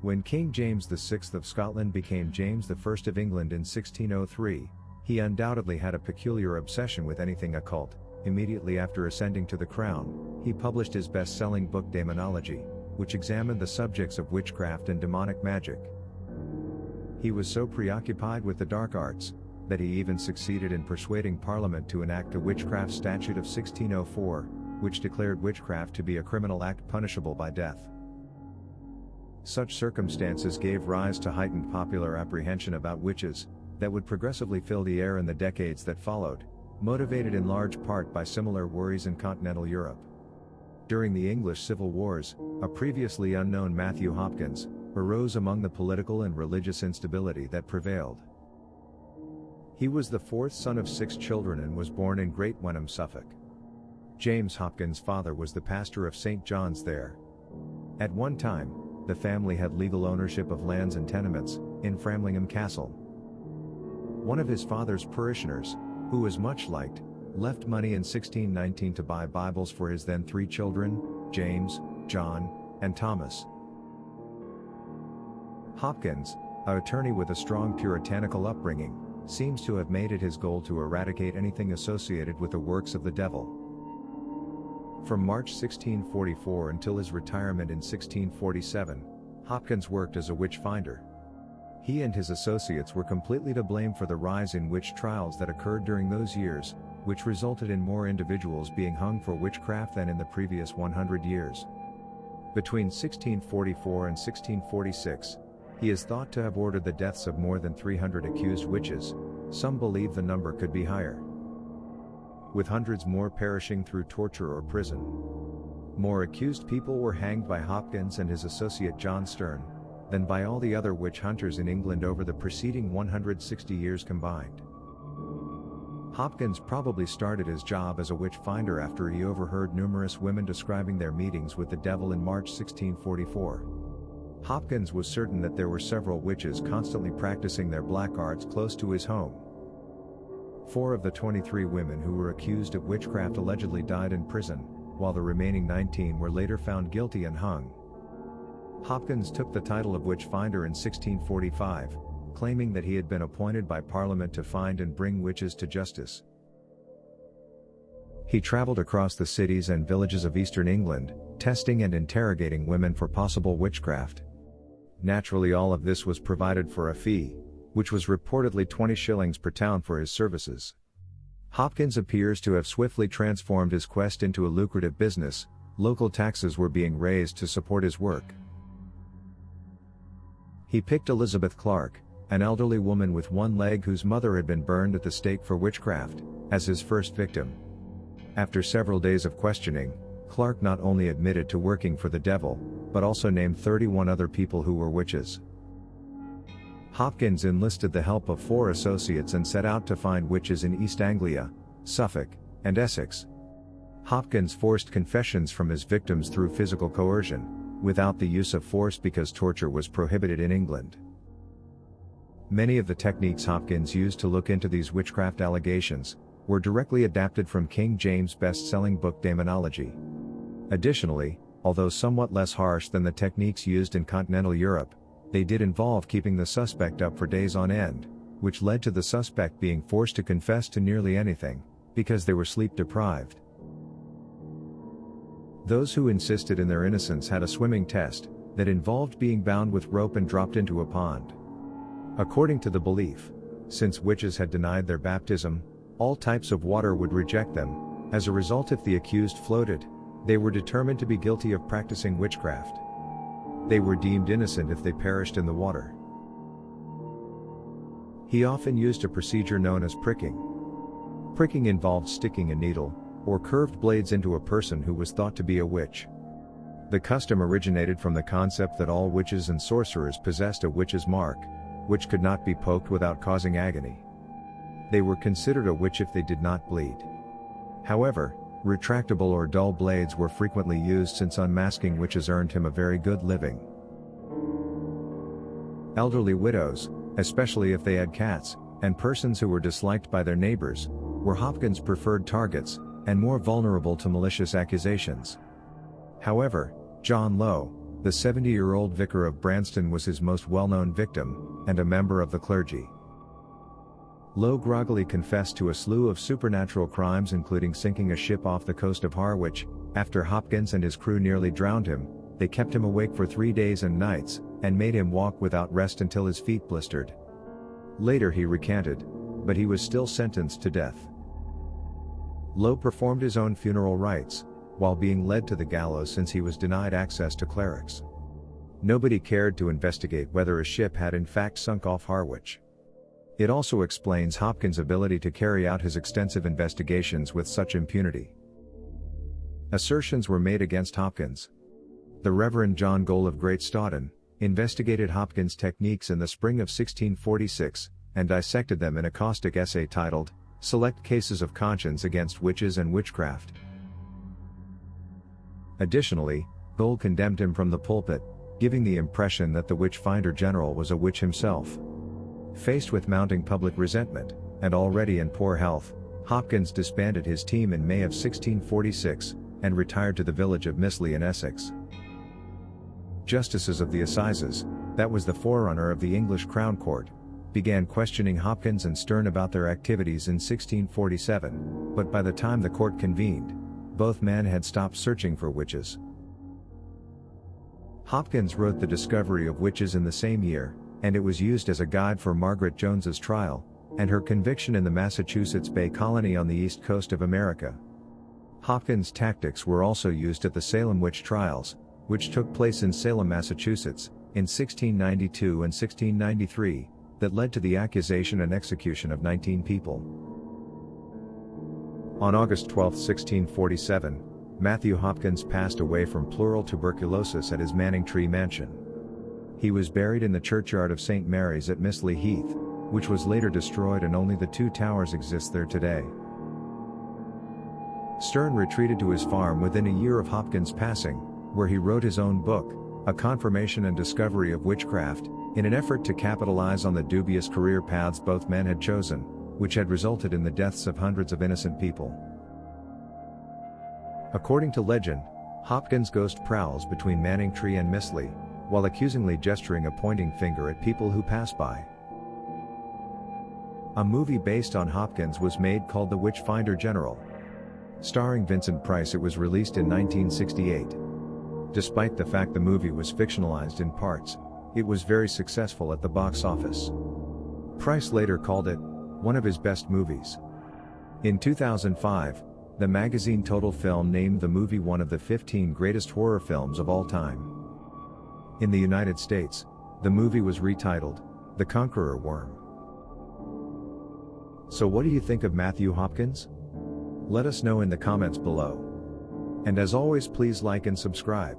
When King James VI of Scotland became James I of England in 1603, he undoubtedly had a peculiar obsession with anything occult. Immediately after ascending to the crown, he published his best-selling book Daemonology, which examined the subjects of witchcraft and demonic magic. He was so preoccupied with the dark arts, that he even succeeded in persuading Parliament to enact the Witchcraft Statute of 1604, which declared witchcraft to be a criminal act punishable by death. Such circumstances gave rise to heightened popular apprehension about witches, that would progressively fill the air in the decades that followed, motivated in large part by similar worries in continental Europe. During the English Civil Wars, a previously unknown Matthew Hopkins arose among the political and religious instability that prevailed. He was the fourth son of 6 children and was born in Great Wenham, Suffolk. James Hopkins' father was the pastor of St. John's there. At one time, the family had legal ownership of lands and tenements in Framlingham Castle. One of his father's parishioners, who was much liked, left money in 1619 to buy Bibles for his then 3 children, James, John, and Thomas. Hopkins, an attorney with a strong puritanical upbringing, seems to have made it his goal to eradicate anything associated with the works of the devil. From March 1644 until his retirement in 1647, Hopkins worked as a witchfinder. He and his associates were completely to blame for the rise in witch trials that occurred during those years, which resulted in more individuals being hung for witchcraft than in the previous 100 years. Between 1644 and 1646, he is thought to have ordered the deaths of more than 300 accused witches. Some believe the number could be higher, with hundreds more perishing through torture or prison. More accused people were hanged by Hopkins and his associate John Stern than by all the other witch hunters in England over the preceding 160 years combined. Hopkins probably started his job as a witchfinder after he overheard numerous women describing their meetings with the devil in March 1644. Hopkins was certain that there were several witches constantly practicing their black arts close to his home. 4 of the 23 women who were accused of witchcraft allegedly died in prison, while the remaining 19 were later found guilty and hung. Hopkins took the title of Witchfinder in 1645, claiming that he had been appointed by Parliament to find and bring witches to justice. He traveled across the cities and villages of eastern England, testing and interrogating women for possible witchcraft. Naturally, all of this was provided for a fee, which was reportedly 20 shillings per town for his services. Hopkins appears to have swiftly transformed his quest into a lucrative business. Local taxes were being raised to support his work. He picked Elizabeth Clark, an elderly woman with one leg whose mother had been burned at the stake for witchcraft, as his first victim. After several days of questioning, Clark not only admitted to working for the devil, but also named 31 other people who were witches. Hopkins enlisted the help of 4 associates and set out to find witches in East Anglia, Suffolk, and Essex. Hopkins forced confessions from his victims through physical coercion, without the use of force because torture was prohibited in England. Many of the techniques Hopkins used to look into these witchcraft allegations were directly adapted from King James' best-selling book Daemonology. Additionally, although somewhat less harsh than the techniques used in continental Europe, they did involve keeping the suspect up for days on end, which led to the suspect being forced to confess to nearly anything, because they were sleep-deprived. Those who insisted in their innocence had a swimming test that involved being bound with rope and dropped into a pond. According to the belief, since witches had denied their baptism, all types of water would reject them. As a result, if the accused floated, they were determined to be guilty of practicing witchcraft. They were deemed innocent if they perished in the water. He often used a procedure known as pricking. Pricking involved sticking a needle or curved blades into a person who was thought to be a witch. The custom originated from the concept that all witches and sorcerers possessed a witch's mark, which could not be poked without causing agony. They were considered a witch if they did not bleed. However, retractable or dull blades were frequently used since unmasking witches earned him a very good living. Elderly widows, especially if they had cats, and persons who were disliked by their neighbors, were Hopkins' preferred targets, and more vulnerable to malicious accusations. However, John Lowe, The 70-year-old vicar of Branston was his most well-known victim, and a member of the clergy. Lowe groggily confessed to a slew of supernatural crimes, including sinking a ship off the coast of Harwich. After Hopkins and his crew nearly drowned him, they kept him awake for 3 days and nights, and made him walk without rest until his feet blistered. Later he recanted, but he was still sentenced to death. Lowe performed his own funeral rites, while being led to the gallows since he was denied access to clerics. Nobody cared to investigate whether a ship had in fact sunk off Harwich. It also explains Hopkins' ability to carry out his extensive investigations with such impunity. Assertions were made against Hopkins. The Reverend John Gole of Great Staughton investigated Hopkins' techniques in the spring of 1646, and dissected them in a caustic essay titled, "Select Cases of Conscience Against Witches and Witchcraft." Additionally, Gole condemned him from the pulpit, giving the impression that the Witchfinder General was a witch himself. Faced with mounting public resentment, and already in poor health, Hopkins disbanded his team in May of 1646, and retired to the village of Mistley in Essex. Justices of the Assizes, that was the forerunner of the English Crown Court, began questioning Hopkins and Stern about their activities in 1647, but by the time the court convened, both men had stopped searching for witches. Hopkins wrote The Discovery of Witches in the same year, and it was used as a guide for Margaret Jones's trial, and her conviction in the Massachusetts Bay Colony on the east coast of America. Hopkins' tactics were also used at the Salem witch trials, which took place in Salem, Massachusetts, in 1692 and 1693, that led to the accusation and execution of 19 people. On August 12, 1647, Matthew Hopkins passed away from pleural tuberculosis at his Manningtree mansion. He was buried in the churchyard of St. Mary's at Mistley Heath, which was later destroyed, and only the 2 towers exist there today. Stern retreated to his farm within a year of Hopkins' passing, where he wrote his own book, A Confirmation and Discovery of Witchcraft, in an effort to capitalize on the dubious career paths both men had chosen, which had resulted in the deaths of hundreds of innocent people. According to legend, Hopkins' ghost prowls between Manningtree and Mistley, while accusingly gesturing a pointing finger at people who pass by. A movie based on Hopkins was made called The Witchfinder General. Starring Vincent Price, it was released in 1968. Despite the fact the movie was fictionalized in parts, it was very successful at the box office. Price later called it one of his best movies. In 2005, the magazine Total Film named the movie one of the 15 greatest horror films of all time. In the United States, the movie was retitled The Conqueror Worm. So what do you think of Matthew Hopkins? Let us know in the comments below. And as always, please like and subscribe.